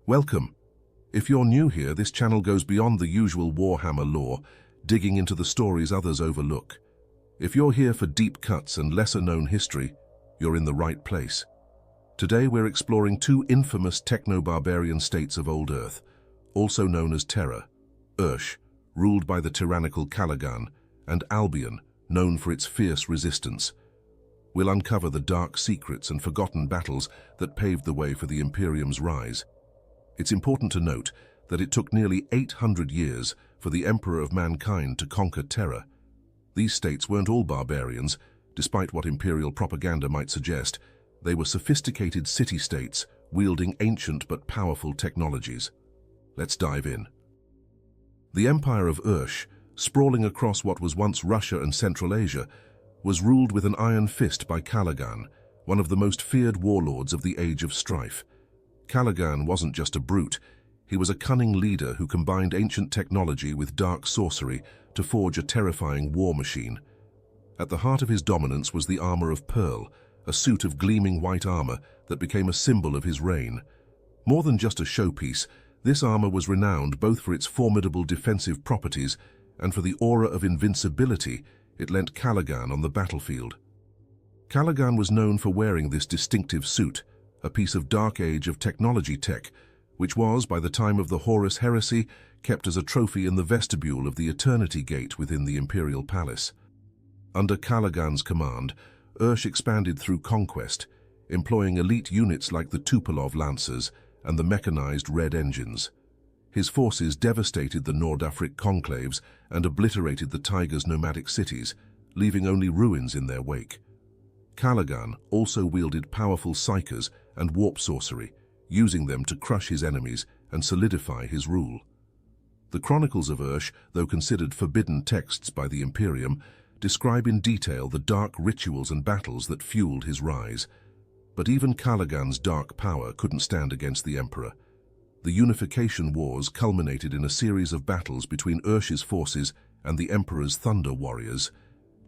Welcome. If you're new here, this channel goes beyond the usual Warhammer lore, digging into the stories others overlook. If you're here for deep cuts and lesser-known history, you're in the right place. Today we're exploring two infamous Techno-Barbarian states of old Earth, also known as Terra: Ursh, ruled by the tyrannical Kalagann, and Albyon, known for its fierce resistance. We'll uncover the dark secrets and forgotten battles that paved the way for the Imperium's rise. It's important to note that it took nearly 800 years for the Emperor of Mankind to conquer Terra. These states weren't all barbarians, despite what imperial propaganda might suggest. They were sophisticated city-states, wielding ancient but powerful technologies. Let's dive in. The Empire of Ursh, sprawling across what was once Russia and Central Asia, was ruled with an iron fist by Kalagann, one of the most feared warlords of the Age of Strife. Kalagann wasn't just a brute, he was a cunning leader who combined ancient technology with dark sorcery to forge a terrifying war machine. At the heart of his dominance was the armor of pearl, a suit of gleaming white armor that became a symbol of his reign. More than just a showpiece, this armor was renowned both for its formidable defensive properties and for the aura of invincibility it lent Kalagann on the battlefield. Kalagann was known for wearing this distinctive suit, a piece of dark age of technology tech, which was, by the time of the Horus heresy, kept as a trophy in the vestibule of the Eternity Gate within the Imperial Palace. Under Kalagann's command, Ursh expanded through conquest, employing elite units like the Tupolev Lancers and the mechanized Red Engines. His forces devastated the Nordafric conclaves and obliterated the Tigers' nomadic cities, leaving only ruins in their wake. Kalagann also wielded powerful psychers and warp sorcery, using them to crush his enemies and solidify his rule. The Chronicles of Ursh, though considered forbidden texts by the Imperium, describe in detail the dark rituals and battles that fueled his rise. But even Kalagann's dark power couldn't stand against the Emperor. The Unification Wars culminated in a series of battles between Ursh's forces and the Emperor's Thunder Warriors,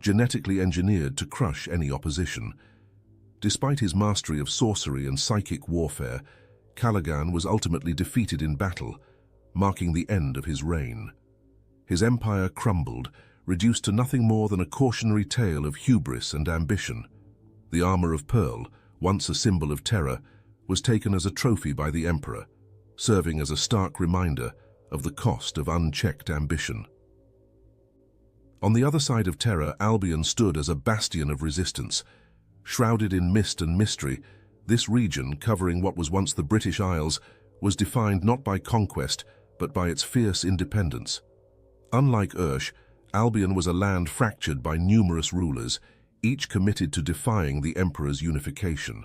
genetically engineered to crush any opposition. Despite his mastery of sorcery and psychic warfare, Kalagann was ultimately defeated in battle, marking the end of his reign. His empire crumbled, reduced to nothing more than a cautionary tale of hubris and ambition. The armor of pearl, once a symbol of terror, was taken as a trophy by the Emperor, serving as a stark reminder of the cost of unchecked ambition. On the other side of Terra, Albyon stood as a bastion of resistance. Shrouded in mist and mystery, this region, covering what was once the British Isles, was defined not by conquest, but by its fierce independence. Unlike Ursh, Albyon was a land fractured by numerous rulers, each committed to defying the Emperor's unification.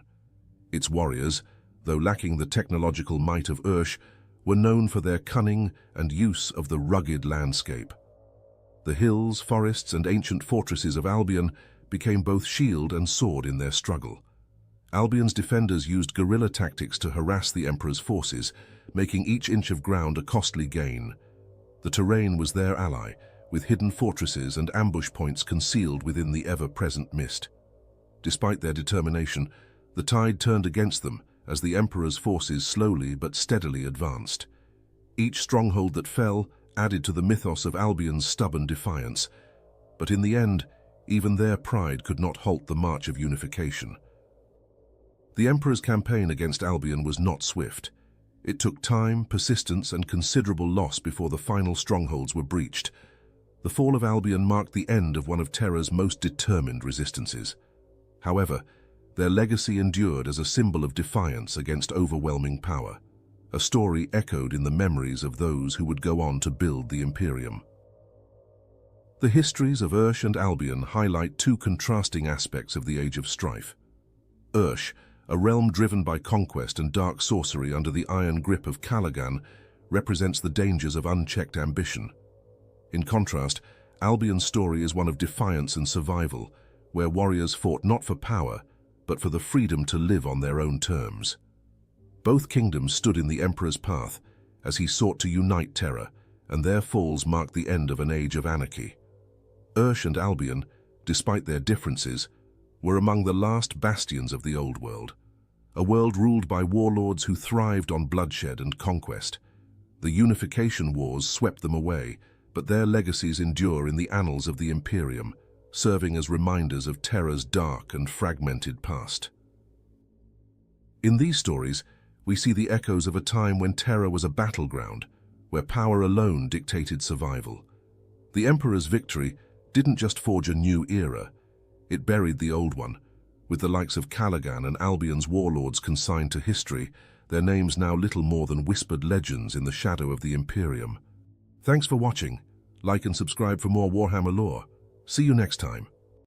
Its warriors, though lacking the technological might of Ursh, were known for their cunning and use of the rugged landscape. The hills, forests, and ancient fortresses of Albyon became both shield and sword in their struggle. Albyon's defenders used guerrilla tactics to harass the Emperor's forces, making each inch of ground a costly gain. The terrain was their ally, with hidden fortresses and ambush points concealed within the ever-present mist. Despite their determination, the tide turned against them as the Emperor's forces slowly but steadily advanced. Each stronghold that fell added to the mythos of Albyon's stubborn defiance, but in the end, even their pride could not halt the march of unification. The Emperor's campaign against Albyon was not swift. It took time, persistence, and considerable loss before the final strongholds were breached. The fall of Albyon marked the end of one of Terra's most determined resistances. However, their legacy endured as a symbol of defiance against overwhelming power, a story echoed in the memories of those who would go on to build the Imperium. The histories of Ursh and Albyon highlight two contrasting aspects of the Age of Strife. Ursh, a realm driven by conquest and dark sorcery under the iron grip of Kalagann, represents the dangers of unchecked ambition. In contrast, Albyon's story is one of defiance and survival, where warriors fought not for power, but for the freedom to live on their own terms. Both kingdoms stood in the Emperor's path as he sought to unite Terra, and their falls marked the end of an age of anarchy. Ursh and Albyon, despite their differences, were among the last bastions of the Old World. a world ruled by warlords who thrived on bloodshed and conquest. The Unification Wars swept them away, but their legacies endure in the annals of the Imperium, serving as reminders of Terra's dark and fragmented past. In these stories, we see the echoes of a time when Terra was a battleground, where power alone dictated survival. The Emperor's victory didn't just forge a new era, it buried the old one. With the likes of Kalagann and Albyon's warlords consigned to history, their names now little more than whispered legends in the shadow of the Imperium. Thanks for watching. Like and subscribe for more Warhammer lore. See you next time.